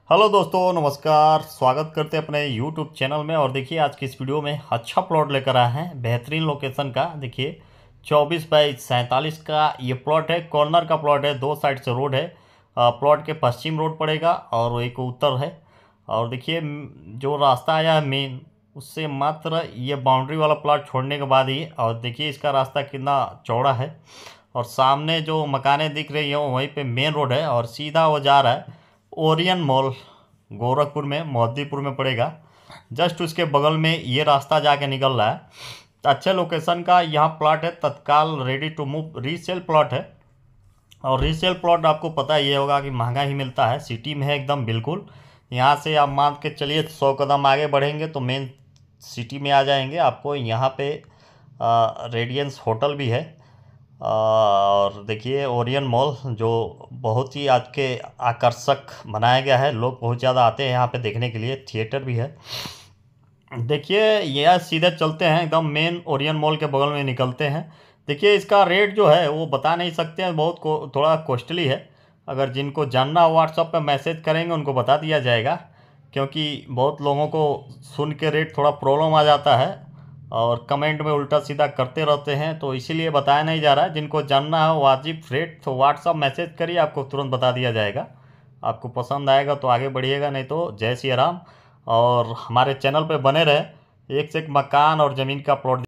Hello दोस्तों, नमस्कार। स्वागत करते हैं अपने यूट्यूब चैनल में। और देखिए, आज की इस वीडियो में अच्छा प्लॉट लेकर आए हैं, बेहतरीन लोकेशन का। देखिए, 24 बाई 47 का ये प्लॉट है। कॉर्नर का प्लॉट है, दो साइड से रोड है। प्लॉट के पश्चिम रोड पड़ेगा और एक उत्तर है। और देखिए, जो रास्ता आया है मेन, उससे मात्र ये बाउंड्री वाला प्लॉट छोड़ने के बाद ही, और देखिए इसका रास्ता कितना चौड़ा है। और सामने जो मकानें दिख रही हैं वहीं पे मेन रोड है, और सीधा वो जा रहा है ओरियन मॉल, गोरखपुर में, मोहद्दीपुर में पड़ेगा। जस्ट उसके बगल में ये रास्ता जाके निकल रहा है। तो अच्छे लोकेशन का यहाँ प्लॉट है, तत्काल ready to move resale plot है। और रीसेल प्लॉट आपको पता ये होगा कि महंगा ही मिलता है, सिटी में है एकदम बिल्कुल। यहाँ से आप मान के चलिए 100 कदम आगे बढ़ेंगे तो मेन सिटी में आ जाएंगे। आपको यहाँ पे रेडियंस होटल भी है। और देखिए ओरियन मॉल, जो बहुत ही आज के आकर्षक बनाया गया है। लोग बहुत ज़्यादा आते हैं यहाँ पे देखने के लिए। थिएटर भी है। देखिए, यह सीधे चलते हैं एकदम मेन ओरियन मॉल के बगल में निकलते हैं। देखिए, इसका रेट जो है वो बता नहीं सकते हैं, बहुत थोड़ा कॉस्टली है। अगर जिनको जानना हो व्हाट्सएप पे मैसेज करेंगे, उनको बता दिया जाएगा। क्योंकि बहुत लोगों को सुन के रेट थोड़ा प्रॉब्लम आ जाता है और कमेंट में उल्टा सीधा करते रहते हैं, तो इसीलिए बताया नहीं जा रहा है। जिनको जानना है वाजिब रेट, तो व्हाट्सएप मैसेज करिए, आपको तुरंत बता दिया जाएगा। आपको पसंद आएगा तो आगे बढ़िएगा, नहीं तो जय श्री राम। और हमारे चैनल पे बने रहे, एक से एक मकान और ज़मीन का प्लॉट